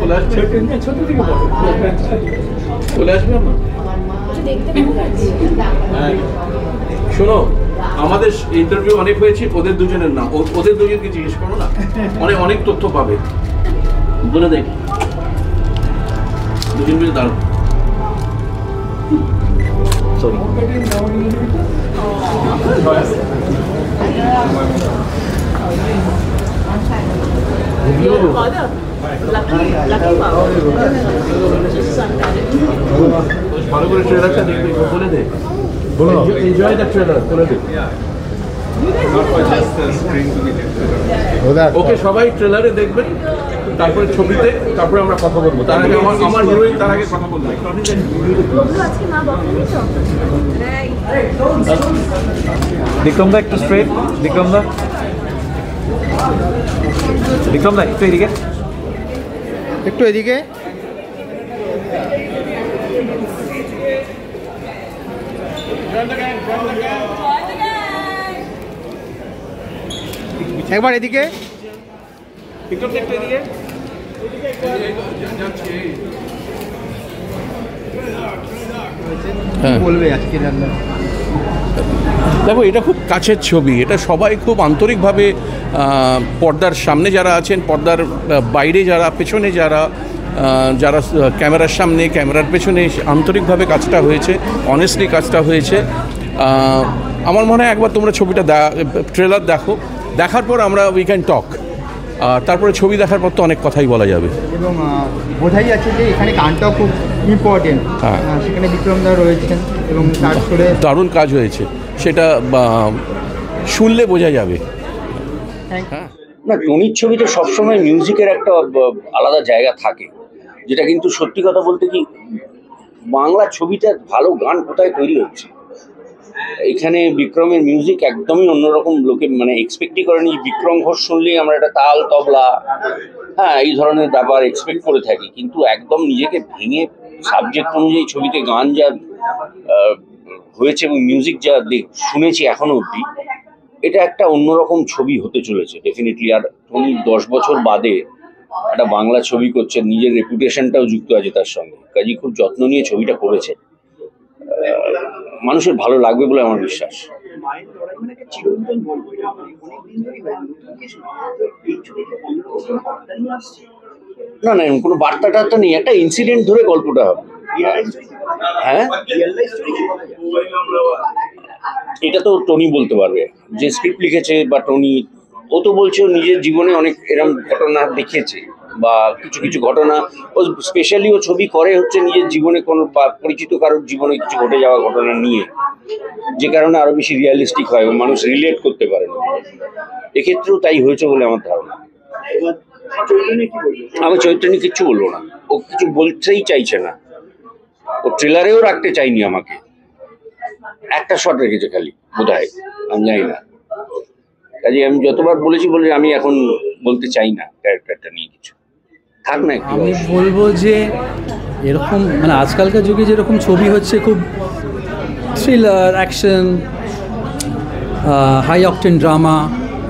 চলে আসবে, ছোট থেকে চলে আসবে না। হ্যাঁ শোনো, আমাদের ইন্টারভিউ অনেক হয়েছে, ওদের দুজনের না, ওদের দুজনকে জিজ্ঞেস করো না, অনেক অনেক তথ্য পাবে। বলে দেখ দুজন মিলে দাঁড়ো। সরি ভালো করে ট্রেলারটা দেখবে, বলে দে, এনজয় দ্য ট্রেলার, বলে দে। ওকে সবাই ট্রেলারে দেখবেন, তারপরে ছবিতে, তারপরে আমরা কথা বলবো। তার আগে আমার হিরোইন, তার আগে কথা বলবো। বিক্রম দা একটু স্ট্রেট, বিক্রম দা, বিক্রম দা একটু এদিকে, একটু এদিকে। একবার এদিকে, বিক্রম একটু এদিকে। বলবে আজকে রান্না। দেখো এটা খুব কাছের ছবি, এটা সবাই খুব আন্তরিকভাবে, পর্দার সামনে যারা আছেন, পর্দার বাইরে যারা, পেছনে যারা, যারা ক্যামেরার সামনে, ক্যামেরার পেছনে, আন্তরিকভাবে কাজটা হয়েছে, অনেস্টলি কাজটা হয়েছে। আমার মনে হয় একবার তোমরা ছবিটা ট্রেলার দেখো, দেখার পর আমরা উই ক্যান টক, আর তারপরে ছবি দেখার পর তো অনেক কথাই বলা যাবে। এবং বোঝাই যাচ্ছে যে এখানে গানটাও খুব ইম্পর্টেন্ট, সেখানে বিক্রমদা রয়েছেন এবং তার সুরে দারুণ কাজ হয়েছে, সেটা শুনলে বোঝা যাবে। হ্যাঁ না, টনির ছবিতে সবসময় মিউজিকের একটা আলাদা জায়গা থাকে, যেটা কিন্তু সত্যি কথা বলতে কি বাংলা ছবিতে ভালো গান কোথায় তৈরি হচ্ছে। এখানে বিক্রমের মিউজিক একদমই অন্যরকম, লোকে মানে এক্সপেক্টই করেনি। বিক্রম ঘোষ শুনলেই আমরা একটা তাল তবলা, হ্যাঁ এই ধরনের ব্যাপার এক্সপেক্ট করে থাকি, কিন্তু একদম নিজেকে ভেঙে সাবজেক্ট অনুযায়ী ছবিতে গান যা হয়েছে এবং মিউজিক যা শুনেছি এখনো অবধি, এটা একটা অন্যরকম ছবি হতে চলেছে ডেফিনেটলি। আর টনি 10 বছর বাদে একটা বাংলা ছবি করছে, নিজের রেপুটেশনটাও যুক্ত আছে তার সঙ্গে, কাজেই খুব যত্ন নিয়ে ছবিটা করেছে। মানুষের ভালো লাগবে বলে আমার বিশ্বাস। না না, কোনো বার্তা টার্তা নেই, একটা ইনসিডেন্ট ধরে গল্পটা হবে। হ্যাঁ এটা তো টনি বলতে পারবে, যে স্ক্রিপ্ট লিখেছে বা টনি, ও তো বলছে নিজের জীবনে অনেক এরকম ঘটনা দেখিয়েছে, বা কিছু কিছু ঘটনা ও স্পেশালি ও ছবি করে হচ্ছে নিজের জীবনে কোনো পরিচিত কারোর জীবনে কিছু ঘটে যাওয়া ঘটনা নিয়ে, যে কারণে আরো বেশি রিয়ালিস্টিক হয়, মানুষ রিলেট করতে পারে। এক্ষেত্রেও তাই হয়েছে বলে আমার ধারণা। আমি চৈতন্য কিচ্ছু বলবো না, ও কিছু বলতেই চাইছে না, ও ট্রেলারেও রাখতে চাইনি আমাকে, একটা শট রেখেছে খালি বোধহয়, আমি জানি না। কাজে আমি যতবার বলেছি আমি এখন বলতে চাই না ক্যারেক্টারটা নিয়ে কিছু, থাক না একটু। আমি বলবো যে এরকম মানে আজকালকার যুগে যেরকম ছবি হচ্ছে, খুব thriller, action, high octane drama,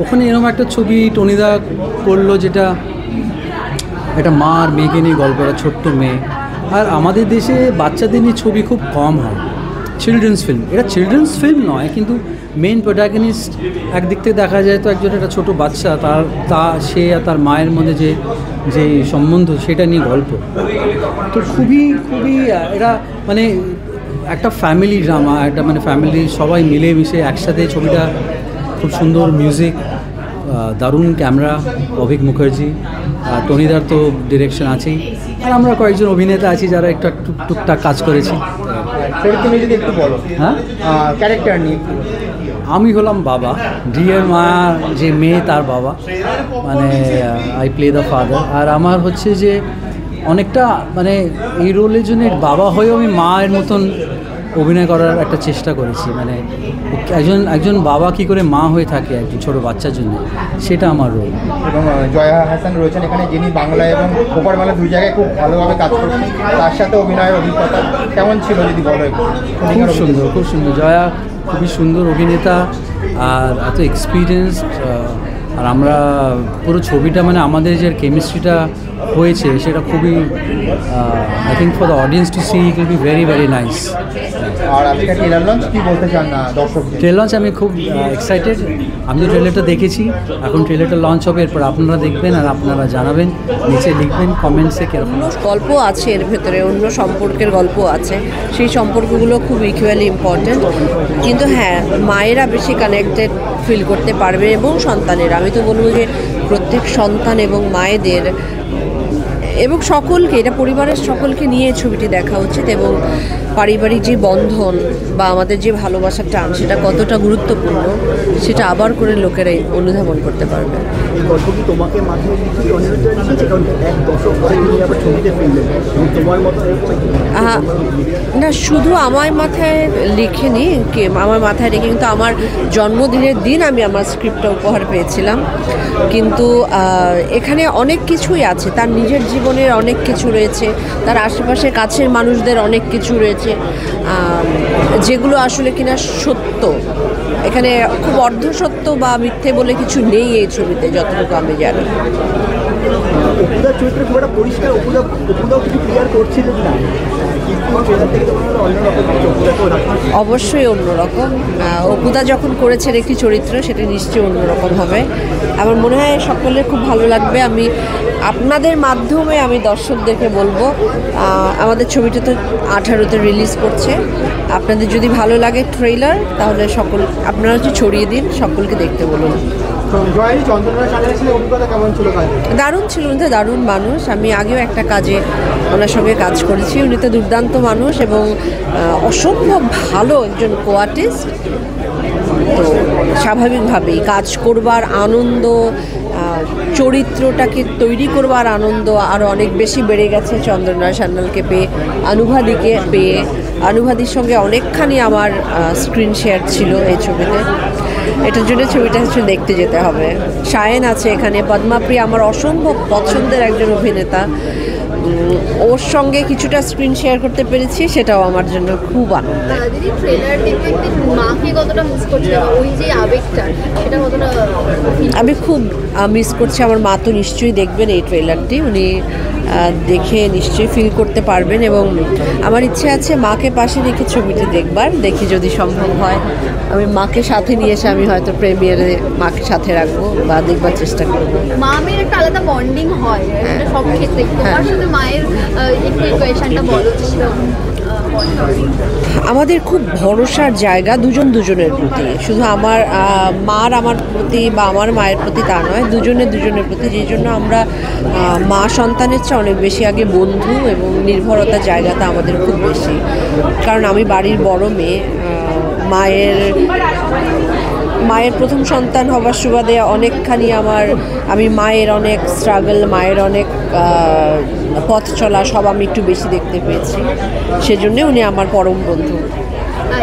ওখানে এরকম একটা ছবি টনিদা করলো, যেটা একটা মা আর মেয়েকে নিয়ে গল্প, একটা ছোট্ট মেয়ে। আর আমাদের দেশে বাচ্চাদের নিয়ে ছবি খুব কম হয়, চিলড্রেন্স ফিল্ম। এটা চিলড্রেন্স ফিল্ম নয়, কিন্তু মেন প্রোটাগনিস্ট একদিক থেকে দেখা যায় তো একজন একটা ছোটো বাচ্চা, সে আর তার মায়ের মধ্যে যে সম্বন্ধ, সেটা নিয়ে গল্প। তো খুবই খুবই এটা মানে একটা ফ্যামিলি ড্রামা, একটা মানে ফ্যামিলি সবাই মিলেমিশে একসাথে ছবিটা, খুব সুন্দর মিউজিক, দারুণ ক্যামেরা, অভিক মুখার্জি, টনিদার তো ডিরেকশন আছেই, আর আমরা কয়েকজন অভিনেতা আছি যারা একটু টুকটাক কাজ করেছি। তুমি যদি একটু বলো হ্যাঁ ক্যারেক্টার নিয়ে। আমি হলাম বাবা, ডিয়ার মা যে মেয়ে তার বাবা, মানে আই প্লে দ্য ফাদার। আর আমার হচ্ছে যে অনেকটা মানে এই রোলের জন্য বাবা হয়েও আমি মায়ের মতন অভিনয় করার একটা চেষ্টা করেছি, মানে একজন বাবা কী করে মা হয়ে থাকে একজন ছোটো বাচ্চার জন্য, সেটা আমার রোল। এবং জয়া হাসান রয়েছেন এখানে, যিনি বাংলা এবং ওপার বাংলা দুই জায়গায় খুব ভালোভাবে কাজ করছেন, তার সাথে অভিনয়ের অভিজ্ঞতা কেমন ছিল যদি বলো? খুব সুন্দর, খুব সুন্দর। জয়া খুবই সুন্দর অভিনেতা, আর এত এক্সপিরিয়েন্স, আর আমরা পুরো ছবিটা মানে আমাদের যে কেমিস্ট্রিটা হয়েছে সেটা খুবই I think for the audience to see it will be very very nice. আর আজকে ট্রেলার লঞ্চ কি বলতে চান না দর্শকদের? ট্রেলার লঞ্চ আমি খুব এক্সাইটেড। আমি তো ট্রেলারটা দেখেছি, এখন ট্রেলারটা লঞ্চ হবে, এরপর আপনারা দেখবেন আর আপনারা জানাবেন, নিচে লিখবেন কমেন্টসে কীরকম। গল্প আছে এর ভেতরে, অন্য সম্পর্কের গল্প আছে, সেই সম্পর্কগুলো খুব ইকুয়ালি ইম্পর্ট্যান্ট। কিন্তু হ্যাঁ, মায়েরা বেশি কানেক্টেড ফিল করতে পারবে এবং সন্তানের। আমি তো বলবো যে প্রত্যেক সন্তান এবং মায়েদের এবং সকলকে, এটা পরিবারের সকলকে নিয়ে ছবিটি দেখা উচিত। এবং পারিবারিক যে বন্ধন বা আমাদের যে ভালোবাসার টান, সেটা কতটা গুরুত্বপূর্ণ সেটা আবার করে লোকেরাই অনুধাবন করতে পারবে। এই গল্প কি তোমাকে মাথায় লিখেছে? কারণ এক দশক পরে তুমি আবার ছবিতে ফিরলেন, তোমার মতো না, শুধু আমার মাথায় লিখেনি, আমার মাথায় রেখে কিন্তু আমার জন্মদিনের দিন আমি আমার স্ক্রিপ্টটা উপহার পেয়েছিলাম। কিন্তু এখানে অনেক কিছুই আছে, তার নিজের জীবনের অনেক কিছু রয়েছে, তার আশেপাশে কাছের মানুষদের অনেক কিছু রয়েছে যেগুলো আসলে কিনা সত্য। এখানে খুব অর্ধসত্য বা মিথ্যে বলে কিছু নেই এই ছবিতে, যতটুকু আমি জানি। অপুদার চরিত্র খুব একটা পরিষ্কার, অপুদাও কিছু ক্লিয়ার করছিলেন না, অবশ্যই অন্যরকম। অপুদা যখন করেছেন একটি চরিত্র, সেটা নিশ্চয়ই অন্যরকম হবে। আমার মনে হয় সকলের খুব ভালো লাগবে। আমি আপনাদের মাধ্যমে আমি দর্শকদেরকে বলবো, আমাদের ছবিটা তো 18-তে রিলিজ করছে। আপনাদের যদি ভালো লাগে ট্রেলার, তাহলে আপনারা হচ্ছে ছড়িয়ে দিন, সকলকে দেখতে বলুন। দারুণ ছিল, উনি তো দারুণ মানুষ। আমি আগেও একটা কাজে ওনার সঙ্গে কাজ করেছি। উনি তো দুর্দান্ত মানুষ এবং অসম্ভব ভালো একজন কোয়ার্টিস্ট। তো স্বাভাবিকভাবেই কাজ করবার আনন্দ, চরিত্রটাকে তৈরি করবার আনন্দ আরও অনেক বেশি বেড়ে গেছে চন্দ্রনয় সান্যালকে পেয়ে, অনুভাদিকে পেয়ে। অনুভাদির সঙ্গে অনেকখানি আমার স্ক্রিন শেয়ার ছিল এই ছবিতে। এটার জন্য ছবিটা হচ্ছে দেখতে যেতে হবে। শায়েন আছে এখানে, পদ্মাপ্রিয়া আমার অসম্ভব পছন্দের একজন অভিনেতা, ওর সঙ্গে কিছুটা স্ক্রিন শেয়ার করতে পেরেছি, সেটাও আমার জন্য খুব আনন্দ। আমি খুব মিস করছি। আমার মা তো নিশ্চয়ই দেখবেন এই ট্রেলারটি, উনি দেখে নিশ্চয়ই ফিল করতে পারবেন। এবং আমার ইচ্ছে আছে মাকে পাশে রেখে ছবিটি দেখবার, দেখি যদি সম্ভব হয় আমি মাকে সাথে নিয়ে এসে আমি হয়তো প্রিমিয়ারে মাকে সাথে রাখবো বা দেখবার চেষ্টা করবো। মা মেয়ের একটা আলাদা বন্ডিং হয় সব ক্ষেত্রে। তোমার সাথে মায়ের একটু ইকুয়েশনটা বলো। আমাদের খুব ভরসার জায়গা দুজন দুজনের প্রতি, শুধু আমার মার আমার প্রতি বা আমার মায়ের প্রতি তা নয়, দুজনের প্রতি। যেই জন্য আমরা মা সন্তানের চেয়ে অনেক বেশি আগে বন্ধু, এবং নির্ভরতার জায়গাটা আমাদের খুব বেশি। কারণ আমি বাড়ির বড় মেয়ে, মায়ের প্রথম সন্তান হবার সুবাদে অনেকখানি আমি মায়ের অনেক স্ট্রাগল, মায়ের অনেক পথ চলা সব আমি একটু বেশি দেখতে পেয়েছি। সেজন্য উনি আমার পরম বন্ধু।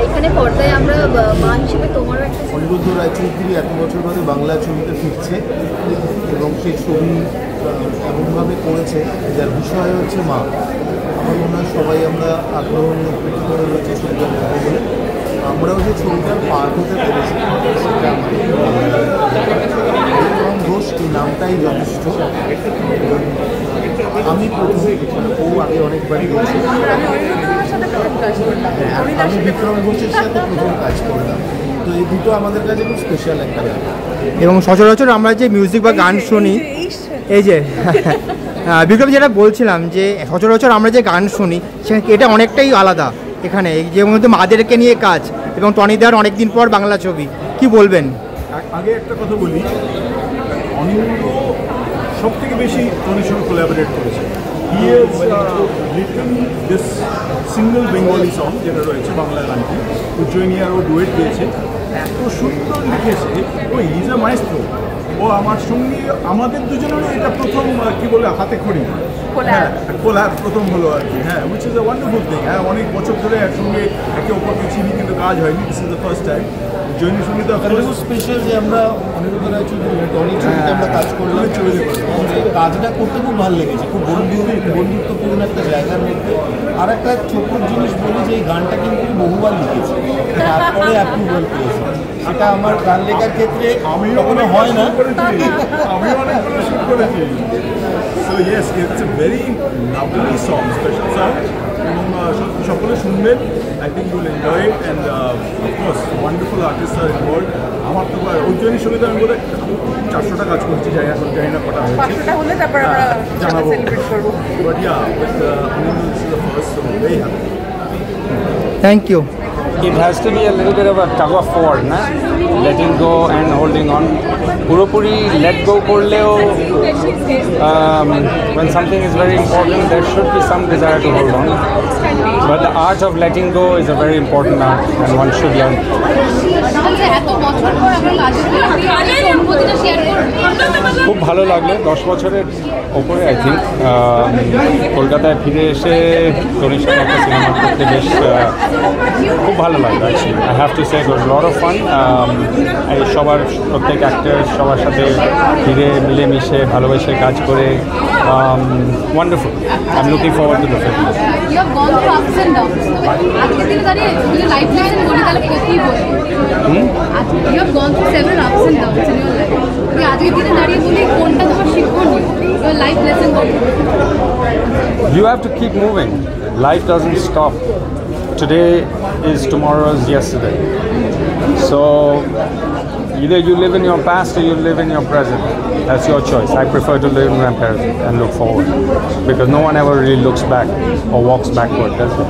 এখানে পর্দায় আমরা মা হিসেবে তোমারও একটা অনিরুদ্ধ রায়চৌধুরী এত বছর ধরে বাংলা ছবিতে ফিরছে এবং সেই ছবি এমনভাবে করেছে যার বিষয় হচ্ছে মা। আমার মনে হয় সবাই আমরা আগ্রহ নিয়ে অপেক্ষা করে রয়েছে ছবিটা দেখবো বলে। আমরাও যে ছবিটার পার্ট হতে পেরেছি সেটা আমাদের ঘোষ এই নামটাই যথেষ্ট। আমি প্রথম, ও আগে অনেকবার গেছি, আমি বিক্রম ঘোষের সাথে প্রথম কাজ করলাম। তো এই দুটো আমাদের কাছে খুব স্পেশাল একটা ব্যাপার। এবং সচরাচর আমরা যে মিউজিক বা গান শুনি, এই যে বিক্রম যেটা বলছিলাম যে সচরাচর আমরা যে গান শুনি এটা অনেকটাই আলাদা। এখানে যে মধ্যে মাদেরকে নিয়ে কাজ, এবং টনিদার অনেকদিন পর বাংলা ছবি, কি বলবেন? আগে একটা কথা বলি, অনিরুদ্ধ সব থেকে বেশি টনির সঙ্গে কোলাবোরেট করেছে। He has written this single Bengali song যেটা রয়েছে বাংলা গানটি, উজ্জয়িনিয়ার ও ডুয়েট দিয়েছে, এত সুন্দর লিখেছে। ও ইজ আ মাইস্ট্রো। ও আমার সঙ্গে আমাদের দুজনেরও এটা প্রথম কি বলে হাতে খড়ি কোলার প্রথম হলো আর কি। হ্যাঁ, which is a wonderful thing. হ্যাঁ, অনেক বছর ধরে একসঙ্গে একে অপরকে চিনি কিন্তু কাজ হয়নি, this is the first time. Ujjayini Sangeeta খুব স্পেশাল যে আমরা অনিরুদ্ধ রায়চৌধুরী টনি ছবিতে আমরা কাজ করলাম কাজটা করতে খুব ভালো লেগেছে খুব বন্ধুত্বপূর্ণ একটা জায়গার মধ্যে আর একটা ছোট জিনিস বলি যে এই গানটা কিন্তু বহুবার লিখেছি তারপরে অ্যাপ্রুভাল পেয়েছি সেটা আমার গান লেখার ক্ষেত্রে আমি কখনো হয় না আমি অনেকগুলো শুট করেছি so yes it's a very lovely song special song এবং সকলে শুনবেন I think you will enjoy it and of course wonderful artist are involved আমার তো উজ্জয়িনীর সঙ্গে তো আমি বোধহয় 400টা কাজ করছি যাই এখন জানি না কটা হয়েছে জানাবো but yeah with Aniruddha this is the first so very happy thank you It has to be a little bit of a tug of war, na? Letting go and holding on. Purupuri let go korleo, when something is very important, there should be some desire to hold on. But the art of letting go is a very important art, and one should learn. খুব ভালো লাগলো 10 বছরের ওপরে I think কলকাতায় ফিরে এসে টনির সাথে একটা সিনেমা করতে বেশ খুব ভালো লাগলো actually I have to say it was lot of fun এই সবার প্রত্যেক অ্যাক্টর সবার সাথে ফিরে মিলেমিশে ভালোবেসে কাজ করে wonderful I am looking forward to the film You have gone through several ups and downs in your life. আজকের দিনে দাঁড়িয়ে বলি কোনটা তোমার শিক্ষণীয় your life lesson what? You have to keep moving. Life doesn't stop. Today is tomorrow's yesterday. So either you live in your past or you live in your present. That's your choice. I prefer to live in my present and look forward because no one ever really looks back or walks backward, does it?